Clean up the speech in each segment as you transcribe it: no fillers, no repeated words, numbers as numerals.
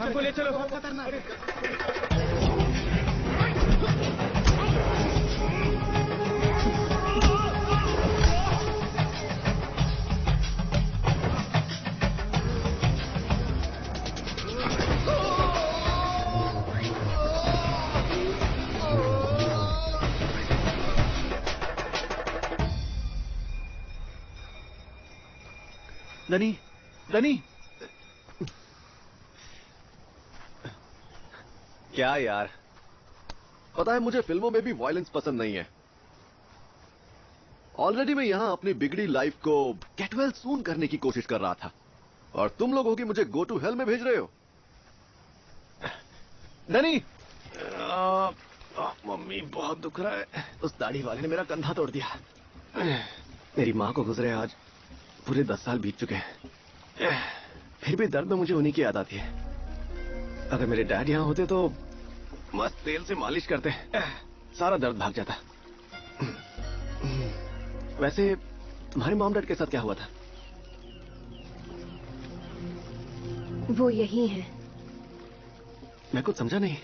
हमको ले चलो, बहुत खतरनाक है। डनी, डनी, क्या यार, पता है मुझे फिल्मों में भी वायलेंस पसंद नहीं है। ऑलरेडी मैं यहां अपनी बिगड़ी लाइफ को गेट वेल सून करने की कोशिश कर रहा था, और तुम लोग हो कि मुझे गो टू हेल में भेज रहे हो। डनी, मम्मी बहुत दुख रहा है। उस दाढ़ी वाले ने मेरा कंधा तोड़ दिया। मेरी माँ को गुजरे आज पूरे 10 साल बीत चुके हैं। फिर भी दर्द में मुझे उन्हीं की याद आती है। अगर मेरे डैड यहाँ होते तो मस्त तेल से मालिश करते, सारा दर्द भाग जाता। वैसे तुम्हारे मॉम डैड के साथ क्या हुआ था? वो यही है। मैं कुछ समझा नहीं।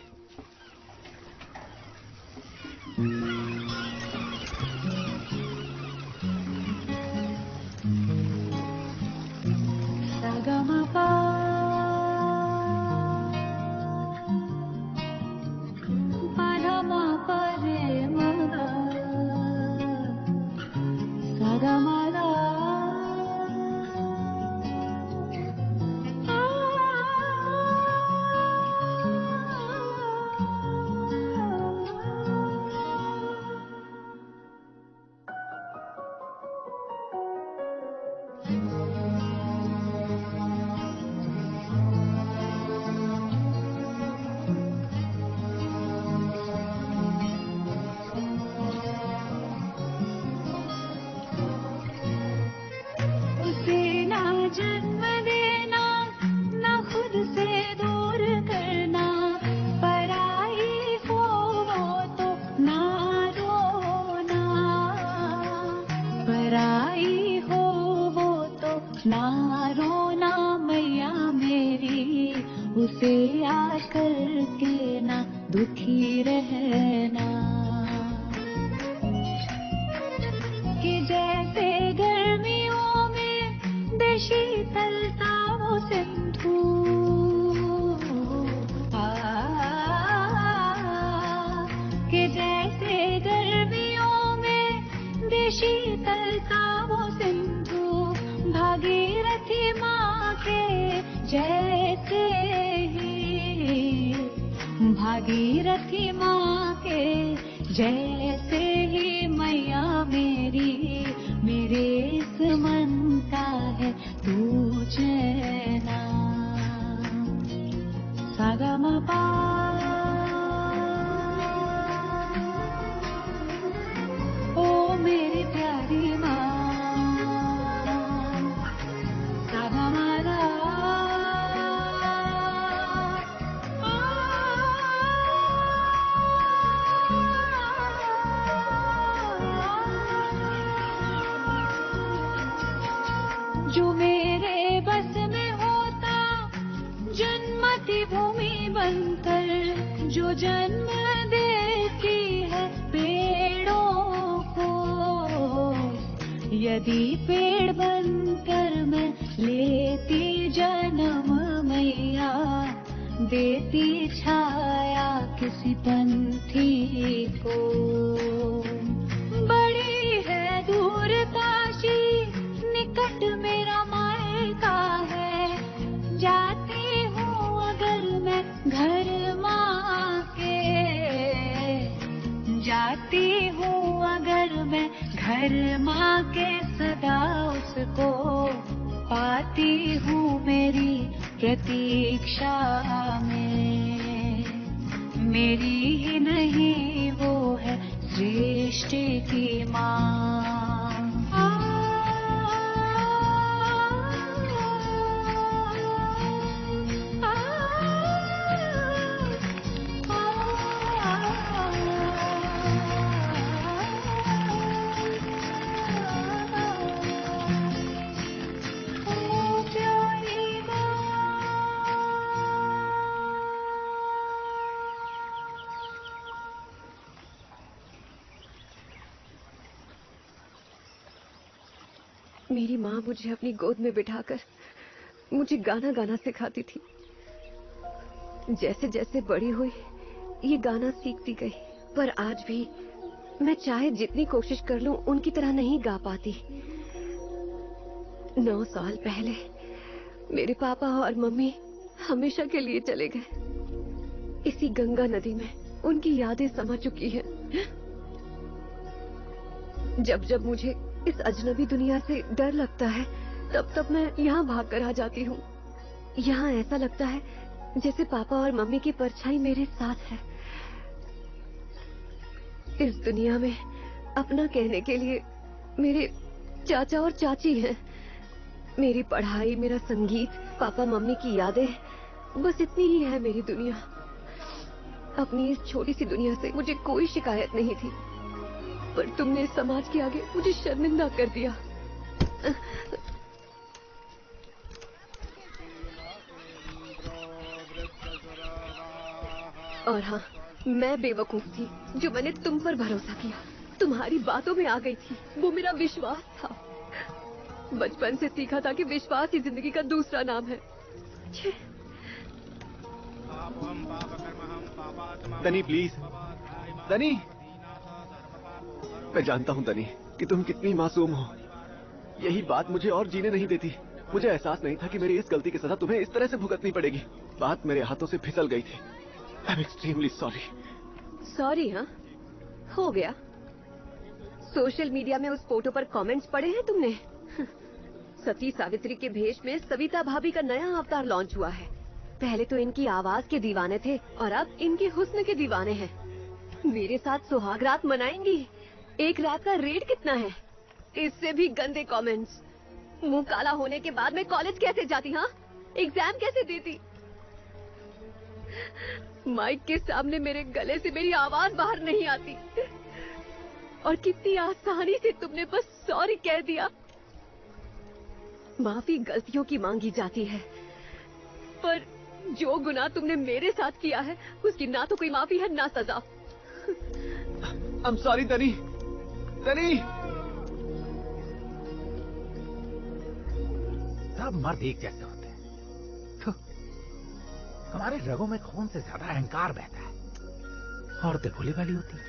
भागीरथी माँ के जैसे ही मैया मेरी मेरे इस मन का है तू चैना। सागा मा पा ओ मेरी प्यारी माँ। सागा मारा जो मेरे बस में होता जन्मती भूमि बनकर, जो जन्म देती है पेड़ों को, यदि पेड़ बनकर मैं लेती जन्म मैया, देती छाया किसी पंछी को। बड़ी है दूर काशी निकट मेरा मायका है, जाती हूँ अगर मैं घर माँ के, जाती हूँ अगर मैं घर माँ के, सदा उसको पाती हूँ मेरी प्रतीक्षा में। मेरी ही नहीं वो है सृष्टि की माँ। मेरी माँ मुझे अपनी गोद में बिठाकर मुझे गाना गाना सिखाती थी। जैसे जैसे बड़ी हुई ये गाना सीखती गई, पर आज भी मैं चाहे जितनी कोशिश कर लूं उनकी तरह नहीं गा पाती। 9 साल पहले मेरे पापा और मम्मी हमेशा के लिए चले गए। इसी गंगा नदी में उनकी यादें समा चुकी हैं। जब जब मुझे इस अजनबी दुनिया से डर लगता है, तब तब मैं यहाँ भाग कर आ जाती हूँ। यहाँ ऐसा लगता है जैसे पापा और मम्मी की परछाई मेरे साथ है। इस दुनिया में अपना कहने के लिए मेरे चाचा और चाची हैं। मेरी पढ़ाई, मेरा संगीत, पापा मम्मी की यादें, बस इतनी ही है मेरी दुनिया। अपनी इस छोटी सी दुनिया से मुझे कोई शिकायत नहीं थी, पर तुमने समाज के आगे मुझे शर्मिंदा कर दिया। और हाँ, मैं बेवकूफ थी जो मैंने तुम पर भरोसा किया, तुम्हारी बातों में आ गई थी। वो मेरा विश्वास था। बचपन से सीखा था कि विश्वास ही जिंदगी का दूसरा नाम है। तनी प्लीज, तनी। मैं जानता हूँ तनी कि तुम कितनी मासूम हो। यही बात मुझे और जीने नहीं देती। मुझे एहसास नहीं था कि मेरी इस गलती की सजा तुम्हें इस तरह से भुगतनी पड़ेगी। बात मेरे हाथों से फिसल गई थी। I am extremely sorry. Sorry? हाँ, हो गया। सोशल मीडिया में उस फोटो पर कमेंट्स पढ़े हैं तुमने? सती सावित्री के भेष में सविता भाभी का नया अवतार लॉन्च हुआ है। पहले तो इनकी आवाज के दीवाने थे और अब इनके हुस्न के दीवाने हैं। मेरे साथ सुहाग रात मनाएंगी। एक रात का रेट कितना है? इससे भी गंदे कमेंट्स। मुंह काला होने के बाद मैं कॉलेज कैसे जाती? हाँ, एग्जाम कैसे देती? माइक के सामने मेरे गले से मेरी आवाज बाहर नहीं आती। और कितनी आसानी से तुमने बस सॉरी कह दिया। माफी गलतियों की मांगी जाती है, पर जो गुनाह तुमने मेरे साथ किया है उसकी ना तो कोई माफी है ना सजा। आई एम सॉरी तनी। तनी, सब मर्द एक जैसे होते हैं। तो हमारे रगों में खून से ज्यादा अहंकार बहता है। औरतें भोली भाली होती हैं,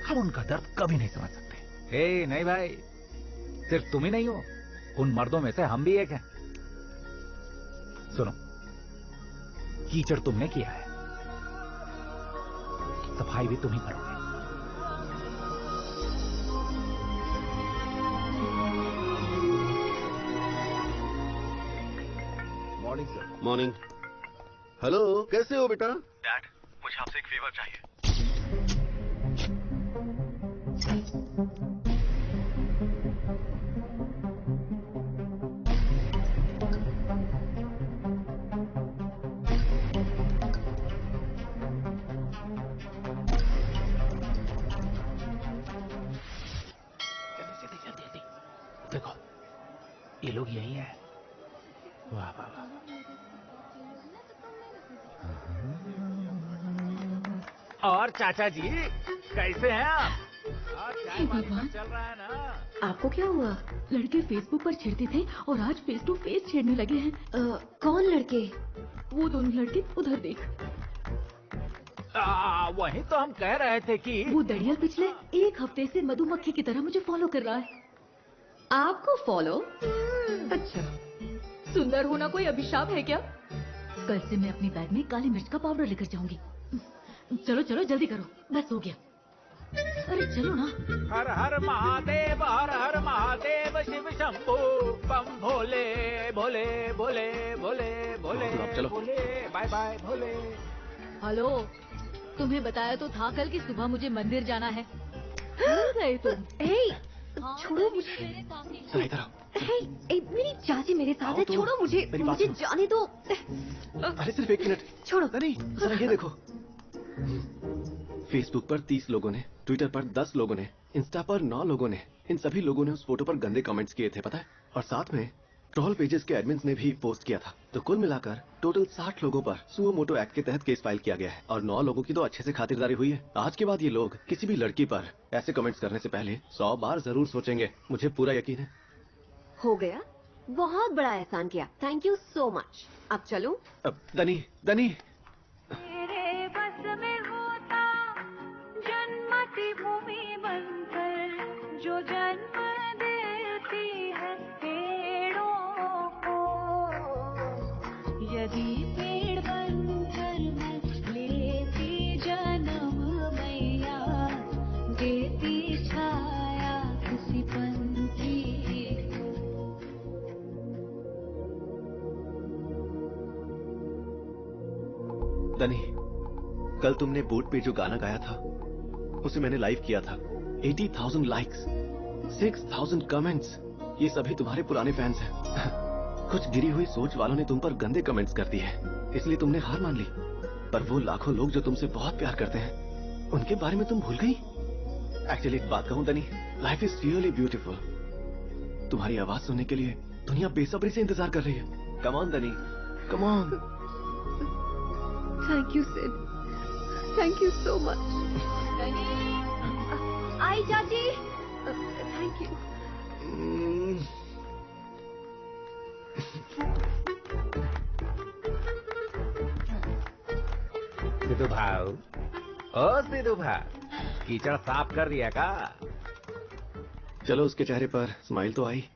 हम उनका दर्द कभी नहीं समझ सकते। हे नहीं भाई, सिर्फ तुम ही नहीं हो, उन मर्दों में से हम भी एक हैं। सुनो, कीचड़ तुमने किया है, सफाई भी तुम ही करोगे। Morning sir. मॉर्निंग। हेलो, कैसे हो बेटा? डैड, मुझे आपसे एक फेवर चाहिए। देखो, ये लोग यही हैं। वाह वाह वाह। और चाचा जी कैसे हैं आप? भगवान, चल रहा है ना? आपको क्या हुआ? लड़के फेसबुक पर छेड़ते थे और आज फेस टू फेस छेड़ने लगे हैं। कौन लड़के? वो दोनों लड़के उधर देख। वही तो हम कह रहे थे कि वो दड़ियल पिछले 1 हफ्ते से मधुमक्खी की तरह मुझे फॉलो कर रहा है। आपको फॉलो? अच्छा, सुंदर होना कोई अभिशाप है क्या? कल से मैं अपनी बैग में काली मिर्च का पाउडर लेकर जाऊंगी। चलो चलो जल्दी करो, बस हो गया। अरे चलो ना। हर हर महादेव, हर हर महादेव, शिव शंभू बम भोले भोले भोले भोले भोले चलो। भोले। बाय बाय भोले। हेलो, तुम्हें बताया तो था कल कि सुबह मुझे मंदिर जाना है। भूल गए तुम? छोड़ो मुझे। सर इधर आओ। मेरी चाची मेरे साथ है, तो छोड़ो मुझे। मेरी बात मुझे सुनो। जाने दो। अरे सिर्फ 1 मिनट। छोड़ो। तनी, जरा ये देखो। फेसबुक पर 30 लोगों ने, ट्विटर पर 10 लोगों ने, इंस्टा पर 9 लोगों ने, इन सभी लोगों ने उस फोटो पर गंदे कमेंट्स किए थे, पता है? और साथ में ट्रोल पेजेस के एडमिन्स ने भी पोस्ट किया था। तो कुल मिलाकर टोटल 60 लोगों पर सुओ मोटो एक्ट के तहत केस फाइल किया गया है और 9 लोगों की तो अच्छे से खातिरदारी हुई है। आज के बाद ये लोग किसी भी लड़की पर ऐसे कमेंट्स करने से पहले 100 बार जरूर सोचेंगे। मुझे पूरा यकीन है। हो गया, बहुत बड़ा एहसान किया, थैंक यू सो मच। अब चलूं? अब दनी दनी तेरे बस में होता जन्मती भूमि बनकर जो जन्म देती है पेड़ों को, यदि पेड़ बनकर मैं लेती जन्म मैया, देती छाया किसी पंछी को। दनी, कल तुमने बोट पे जो गाना गाया था उसे मैंने लाइव किया था। 80,000 लाइक्स, 6,000 कमेंट्स, ये सभी तुम्हारे पुराने फैंस हैं। कुछ गिरी हुई सोच वालों ने तुम पर गंदे कमेंट्स कर दिए, इसलिए तुमने हार मान ली। पर वो लाखों लोग जो तुमसे बहुत प्यार करते हैं, उनके बारे में तुम भूल गई। एक्चुअली एक बात कहूं दनी, लाइफ इज रियली ब्यूटीफुल। तुम्हारी आवाज सुनने के लिए दुनिया बेसब्री से इंतजार कर रही है। Come on Danny, come on. Thank you Sid, thank you so much. आई चाची, थैंक यू। सिद्धू भाऊ, ओ सिद्धू भाऊ, कीचड़ साफ कर दिया का? चलो, उसके चेहरे पर स्माइल तो आई।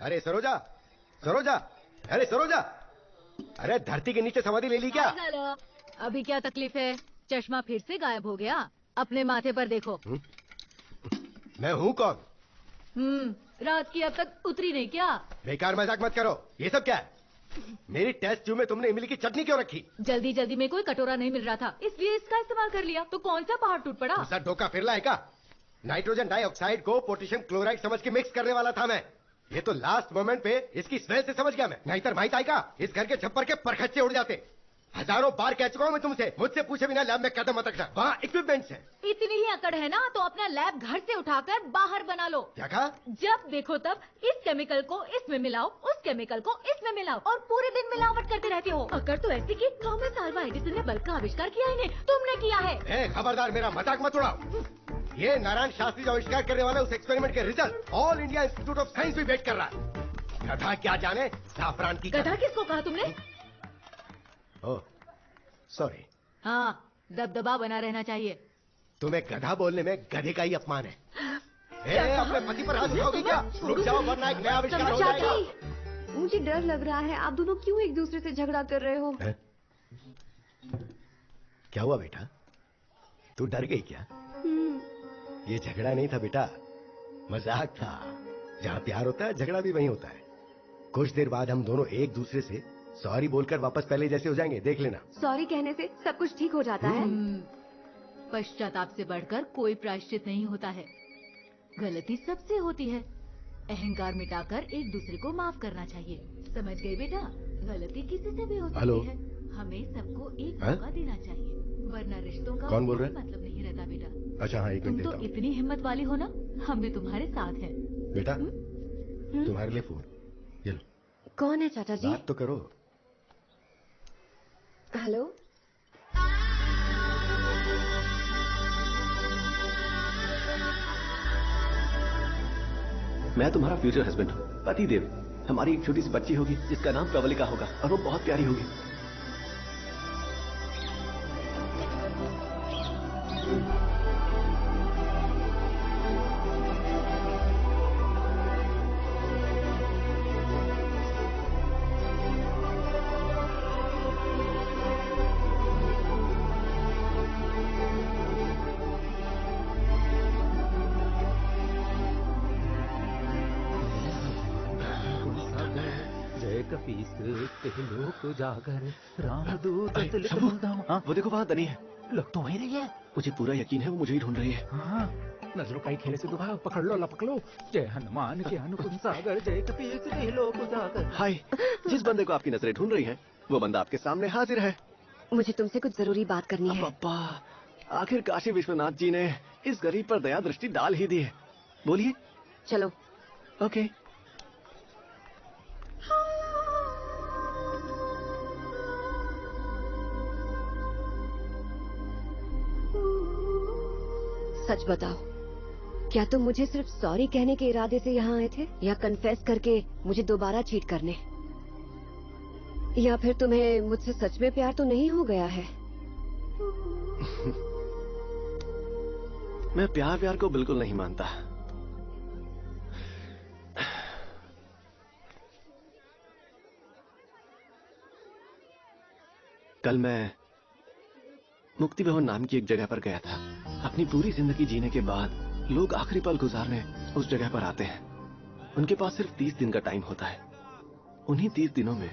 अरे सरोजा, सरोजा, अरे सरोजा, अरे धरती के नीचे समाधि ले ली क्या? अभी क्या तकलीफ है? चश्मा फिर से गायब हो गया। अपने माथे पर देखो। मैं हूँ कौन? रात की अब तक उतरी नहीं क्या? बेकार मजाक मत करो। ये सब क्या है? मेरी टेस्ट ट्यूब में तुमने इमली की चटनी क्यों रखी? जल्दी जल्दी में कोई कटोरा नहीं मिल रहा था, इसलिए इसका इस्तेमाल कर लिया। तो कौन सा पहाड़ टूट पड़ा? दूसरा डोका फिरला है क्या? नाइट्रोजन डाइऑक्साइड को पोटेशियम क्लोराइड समझ के मिक्स करने वाला था मैं। ये तो लास्ट मोमेंट पे इसकी स्मेल से समझ गया मैं। नाहीतर माहित आहे का, इस घर के छप्पर के परखच्चे उड़ जाते। हजारों बार कह चुका हूँ मैं तुमसे, मुझसे पूछे बिना लैब में कदम मत रखना। वहाँ इक्विपमेंट्स है। इतनी ही अकड़ है ना तो अपना लैब घर से उठाकर बाहर बना लो। क्या कहा? जब देखो तब इस केमिकल को इसमें मिलाओ, उस केमिकल को इसमें मिलाओ और पूरे दिन मिलावट करते रहते हो। अकड़ तो ऐसी कि थॉमस अल्वा एडिसन ने बल्ब का आविष्कार किया ही नहीं, तुमने किया है। खबरदार, मेरा मजाक मत उड़ाओ। ये नारायण शास्त्री जो आविष्कार करने वाला उस एक्सपेरिमेंट के result all India institute of science भी वेट कर रहा है। गधा क्या जाने जाफरान की। गधा किसको कहा तुमने? Oh sorry. हाँ, दबदबा बना रहना चाहिए। तुम्हें गधा बोलने में गधे का ही अपमान है। अपने पति पर हाथ उठाओगी क्या? रुक जाओ वरना एक नया आविष्कार हो जाएगा। मुझे डर लग रहा है, आप दोनों क्यों एक दूसरे से झगड़ा कर रहे हो? क्या हुआ बेटा, तू डर गई क्या? ये झगड़ा नहीं था बेटा, मजाक था। जहाँ प्यार होता है झगड़ा भी वहीं होता है। कुछ देर बाद हम दोनों एक दूसरे से सॉरी बोलकर वापस पहले जैसे हो जाएंगे, देख लेना। सॉरी कहने से सब कुछ ठीक हो जाता है? पश्चाताप से बढ़कर कोई प्रायश्चित नहीं होता है। गलती सबसे होती है, अहंकार मिटाकर एक दूसरे को माफ करना चाहिए। समझ गए बेटा? गलती किसी से भी हो सकती है, हमें सबको एक मौका देना चाहिए, वरना रिश्तों का कौन बोल रहा है? मतलब नहीं रहता बेटा। अच्छा हाँ, एक तुम मिनट तो देता हूँ। इतनी हिम्मत वाली हो ना, हम भी तुम्हारे साथ हैं। बेटा तुम्हारे लिए फोन, ये लो। कौन है चाचा जी? बात तो करो। हेलो। मैं तुम्हारा फ्यूचर हस्बैंड हूँ, पति देव। हमारी एक छोटी सी बच्ची होगी जिसका नाम प्रवलिका होगा और वो बहुत प्यारी होगी। जागर राम दूत तिलक बंधम। वो देखो वहाँ दनी है। लग तो वही रही है। मुझे पूरा यकीन है वो मुझे ही ढूंढ रही है। हाँ, नजरों का ही खेल से दुभाव, पकड़ लो लपक लो। जय हनुमान के अनुकुंज सागर, जय कपीस लोक उजागर। हाय, जिस बंदे को आपकी नजरें ढूंढ रही हैं, वो बंदा आपके सामने हाजिर है। मुझे तुमसे कुछ जरूरी बात करनी है। पापा, आखिर काशी विश्वनाथ जी ने इस गरीब पर दया दृष्टि डाल ही दी है। बोलिए। चलो। ओके। सच बताओ, क्या तुम मुझे सिर्फ सॉरी कहने के इरादे से यहाँ आए थे, या कन्फेस करके मुझे दोबारा चीट करने? या फिर तुम्हें मुझसे सच में प्यार तो नहीं हो गया है? मैं प्यार को बिल्कुल नहीं मानता। कल मैं मुक्ति भवन नाम की एक जगह पर गया था। अपनी पूरी जिंदगी जीने के बाद लोग आखिरी पल गुजारने उस जगह पर आते हैं। उनके पास सिर्फ 30 दिन का टाइम होता है। उन्हीं 30 दिनों में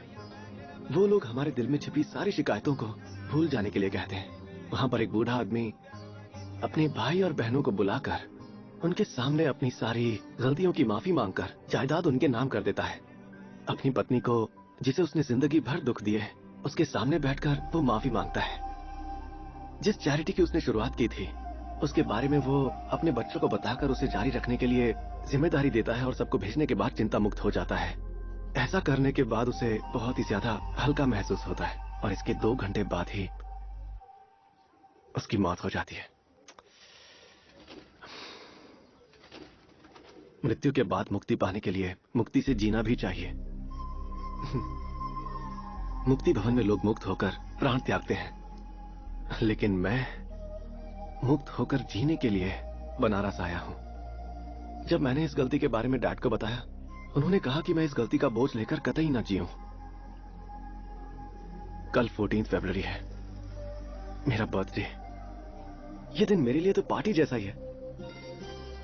वो लोग हमारे दिल में छिपी सारी शिकायतों को भूल जाने के लिए कहते हैं। वहां पर एक बूढ़ा आदमी अपने भाई और बहनों को बुलाकर उनके सामने अपनी सारी गलतियों की माफी मांगकर जायदाद उनके नाम कर देता है। अपनी पत्नी को, जिसे उसने जिंदगी भर दुख दिए, उसके सामने बैठकर वो माफी मांगता है। जिस चैरिटी की उसने शुरुआत की थी, उसके बारे में वो अपने बच्चों को बताकर उसे जारी रखने के लिए जिम्मेदारी देता है और सबको भेजने के बाद चिंता मुक्त हो जाता है। ऐसा करने के बाद उसे बहुत ही ज्यादा हल्का महसूस होता है और इसके 2 घंटे बाद ही उसकी मौत हो जाती है। मृत्यु के बाद मुक्ति पाने के लिए मुक्ति से जीना भी चाहिए। मुक्ति भवन में लोग मुक्त होकर प्राण त्यागते हैं, लेकिन मैं मुक्त होकर जीने के लिए बनारस आया हूं। जब मैंने इस गलती के बारे में डैड को बताया, उन्होंने कहा कि मैं इस गलती का बोझ लेकर कतई ना जीऊं। कल 14 फरवरी है, मेरा बर्थडे। ये दिन मेरे लिए तो पार्टी जैसा ही है,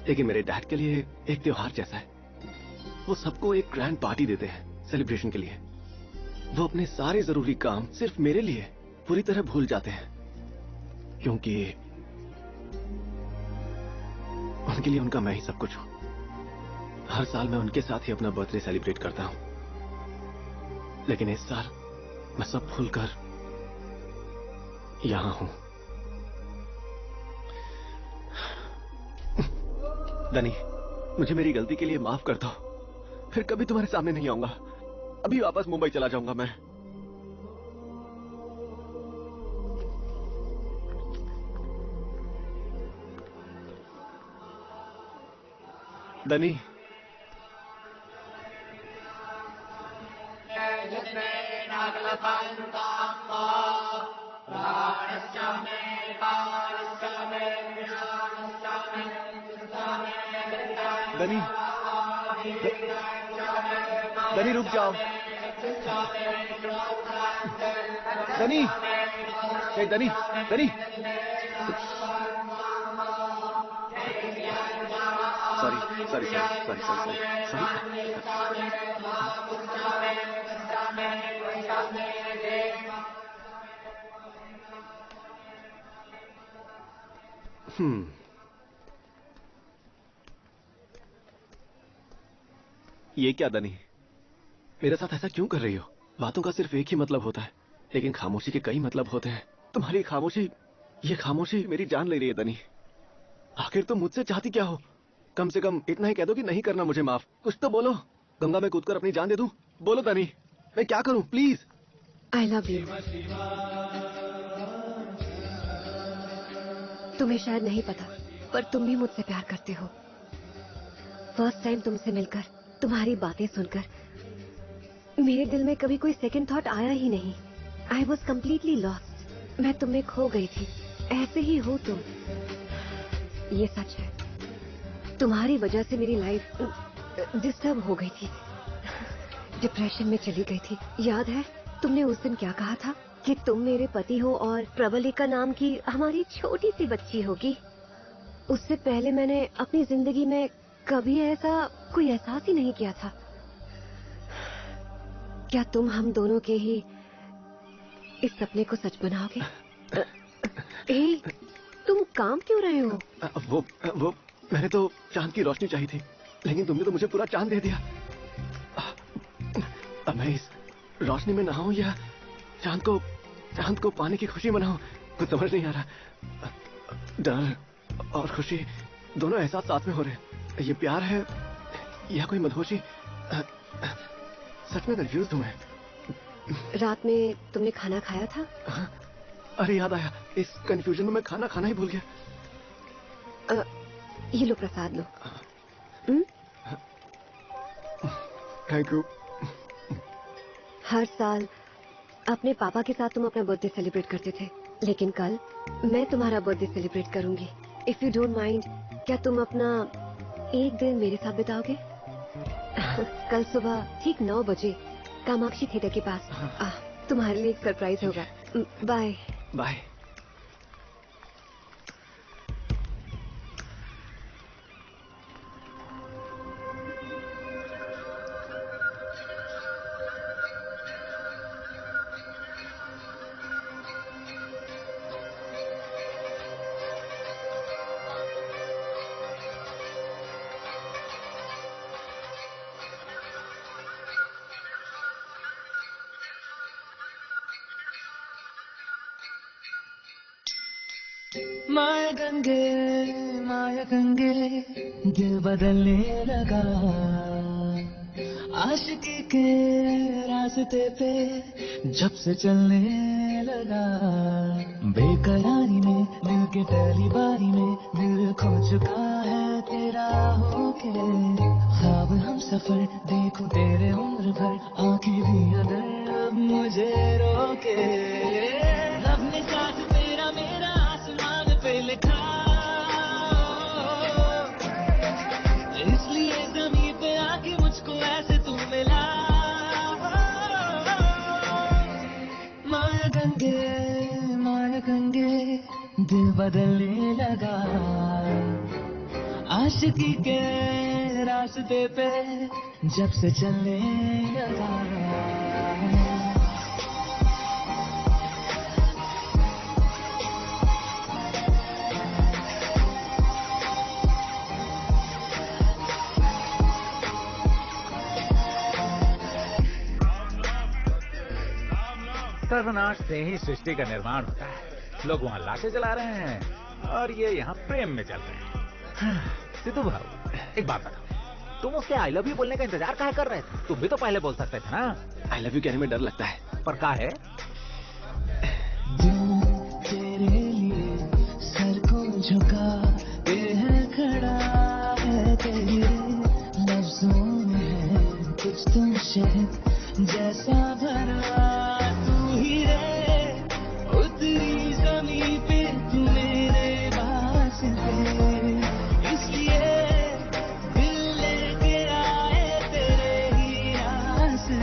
लेकिन मेरे डैड के लिए एक त्योहार जैसा है। वो सबको एक ग्रैंड पार्टी देते हैं सेलिब्रेशन के लिए। वो अपने सारे जरूरी काम सिर्फ मेरे लिए पूरी तरह भूल जाते हैं, क्योंकि उनके लिए उनका मैं ही सब कुछ हूं। हर साल मैं उनके साथ ही अपना बर्थडे सेलिब्रेट करता हूं, लेकिन इस साल मैं सब भूलकर यहां हूं। दनी, मुझे मेरी गलती के लिए माफ कर दो। फिर कभी तुम्हारे सामने नहीं आऊंगा। अभी वापस मुंबई चला जाऊंगा मैं। दनी, दनी, दनी रुक जाओ। दनी, ए दनी, दनी। Sorry sorry sorry sorry sorry. ये क्या दनी, मेरे साथ ऐसा क्यों कर रही हो? बातों का सिर्फ एक ही मतलब होता है, लेकिन खामोशी के कई मतलब होते हैं। तुम्हारी खामोशी, ये खामोशी मेरी जान ले रही है दनी। आखिर तुम मुझसे चाहती क्या हो? कम से कम इतना ही कह दो कि नहीं करना मुझे माफ। कुछ तो बोलो। गंगा में कूदकर अपनी जान दे दूं? बोलो दनी, मैं क्या करूं प्लीज। I love you. तुम्हें शायद नहीं पता, पर तुम भी मुझसे प्यार करते हो। फर्स्ट टाइम तुमसे मिलकर, तुम्हारी बातें सुनकर मेरे दिल में कभी कोई सेकंड थॉट आया ही नहीं। I was completely lost. मैं तुम्हें खो गई थी। ऐसे ही हो तुम। ये सच है, तुम्हारी वजह से मेरी लाइफ डिस्टर्ब हो गई थी, डिप्रेशन में चली गई थी। याद है तुमने उस दिन क्या कहा था कि तुम मेरे पति हो और प्रवलिका नाम की हमारी छोटी सी बच्ची होगी। उससे पहले मैंने अपनी जिंदगी में कभी ऐसा कोई एहसास ही नहीं किया था। क्या तुम हम दोनों के ही इस सपने को सच बनाओगे? ए, तुम काम क्यों रहे हो? वो मैंने तो चांद की रोशनी चाहिए थी, लेकिन तुमने तो मुझे पूरा चांद दे दिया। अब मैं इस रोशनी में नहाऊं या चांद को पाने की खुशी मनाऊं, कुछ समझ नहीं आ रहा। डर और खुशी दोनों एहसास साथ में हो रहे हैं। ये प्यार है या कोई मदहोशी? सच में कंफ्यूज हूं मैं। रात में तुमने खाना खाया था? अरे याद आया, इस कंफ्यूजन में मैं खाना खाना ही भूल गया। ये लो प्रसाद लो। हम्म? Thank you. हर साल अपने पापा के साथ तुम अपना बर्थडे सेलिब्रेट करते थे, लेकिन कल मैं तुम्हारा बर्थडे सेलिब्रेट करूंगी। इफ यू डोंट माइंड, क्या तुम अपना एक दिन मेरे साथ बिताओगे? कल सुबह ठीक 9 बजे कामाक्षी थिएटर के पास। तुम्हारे लिए एक सरप्राइज होगा। Bye bye. माया गंगे दिल बदलने लगा, आशिकी के रास्ते पे जब से चलने लगा। बेकरारी में दिल के पहली बारी में दिल खो चुका है तेरा होके। ख्वाब हम सफर देखूं तेरे उम्र भर, आंखें भी अगर अब मुझे रोके। रब ने साथ तेरा मेरा आसमान पे लिखा, इसलिए जमीन पे आके मुझको ऐसे तू मिला। माया गंगे दिल बदलने लगा, आशिकी के रास्ते पे जब से चलने लगा। सर्वनाश से ही सृष्टि का निर्माण होता है। लोग वहाँ लाशें जला रहे हैं और ये यहाँ प्रेम में चल रहे हैं। सिद्धू भाऊ, एक बात बताओ, तुम उसके आई लव यू बोलने का इंतजार काहे कर रहे थे? तुम भी तो पहले बोल सकते थे ना। आई लव यू कहने में डर लगता है। पर का है? तेरे लिए सर को झुका के है खड़ा है, तेरे लफ्जों में है कुछ तुम शहद जैसा भरा। तू ही रे उतरी जमीन पे, तू मेरे वास्ते, इसलिए दिल लेके आए तेरे ही रास्ते।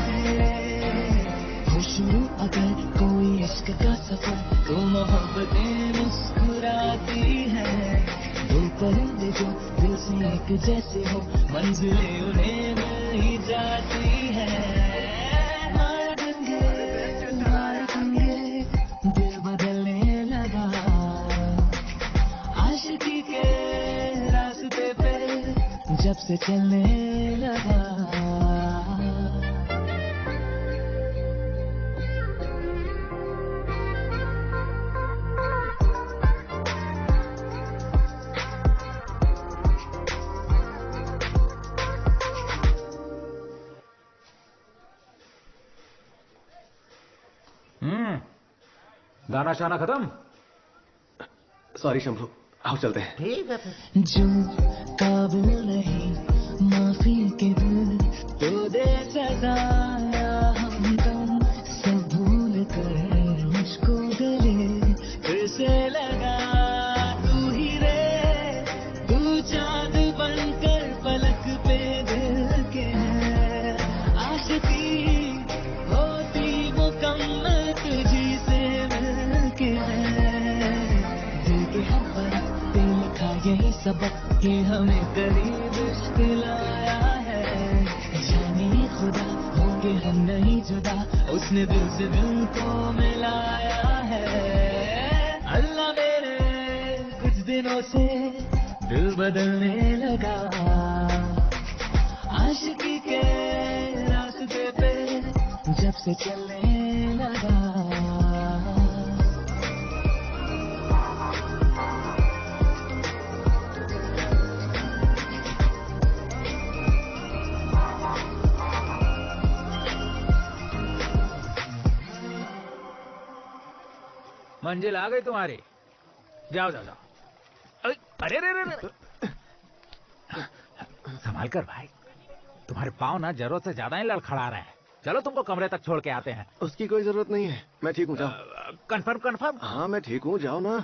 हो शुरू अगर कोई इश्क का सफर, तो मोहब्बतें मुस्कुराती है। दो परिंदे जो दिल से एक जैसे हो, मंजिलें उन्हें मिल ही जाती है। माया गंगे दिल बदलने लगा, आशिकी के रास्ते पे जब से चलने लगा। गाना शाना खत्म? सॉरी शंभू, आओ चलते हैं। ठीक है फिर। जो काबिल नहीं माफी के दिल तो दे सजा, हम सब भूल कर मुझको गले फिर से लगा। तू ही रे तू चांद बनकर पलक पे दिल के है, आशिकी होती मुकम्मल तुझी से मिलके है। दिल के हर पर पे लिखा यही सबक, ये हमें करीब इश्क लाया है। जाने खुदा होंगे हम नहीं जुदा, उसने दिल से दिल को मिलाया है। अल्लाह मेरे कुछ दिनों से दिल बदलने लगा, आशिकी के रास्ते पे जब से चलने लगा। मंजिल आ गई तुम्हारी। जाओ जाओ जाओ। अरे अरे अरे अरे। संभाल कर भाई, तुम्हारे पाँव ना जरूरत से ज्यादा ही लड़खड़ा रहे हैं। चलो तुमको कमरे तक छोड़ के आते हैं। उसकी कोई जरूरत नहीं है, मैं ठीक हूँ, जाओ। Confirm confirm? हाँ मैं ठीक हूँ, जाओ ना।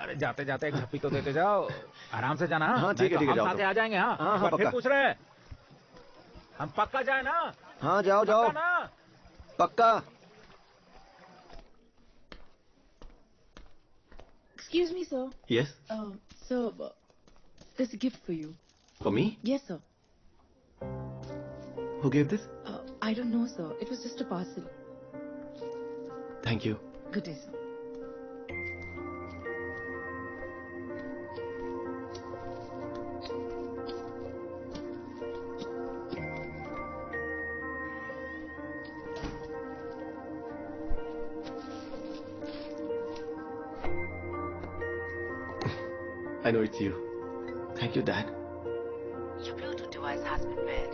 अरे जाते जाते एक झप्पी तो देते जाओ, आराम से जाना। हाँ ठीक है, ठीक है, हम जाओ साथे आ जाएंगे। हाँ हाँ हाँ, फिर पक्का। पूछ रहे हैं, हम पक्का जाए ना? हाँ जाओ जाओ, पक्का ना? पक्का। Excuse me, sir. Yes, Sir, there's a gift for you. for me? Yes, sir. Who gave this? I don't know, sir. It was just a parcel. Thank you. Good day, sir. I know it's you. Thank you, Dad. Your Bluetooth device has been paired.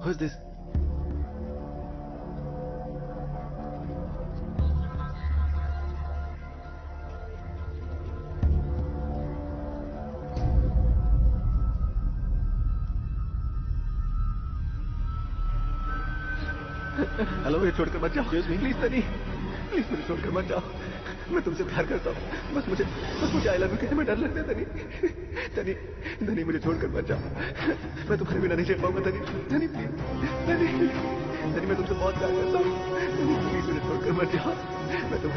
Who's this? Hello, मुझे छोड़कर मत जाओ। Please तनी, please मुझे छोड़कर मत जाओ। मैं तुमसे प्यार करता हूँ। बस मुझे आई लव यू कहने में डर लगता है। तनी तनी मुझे छोड़कर मत जाओ। मैं तुम्हारे बिना नहीं रह पाऊंगा। तनी प्लीज, तनी मैं तुमसे बहुत प्यार करता हूँ। प्लीज मुझे छोड़कर मत जाओ। मैं तुम्हारे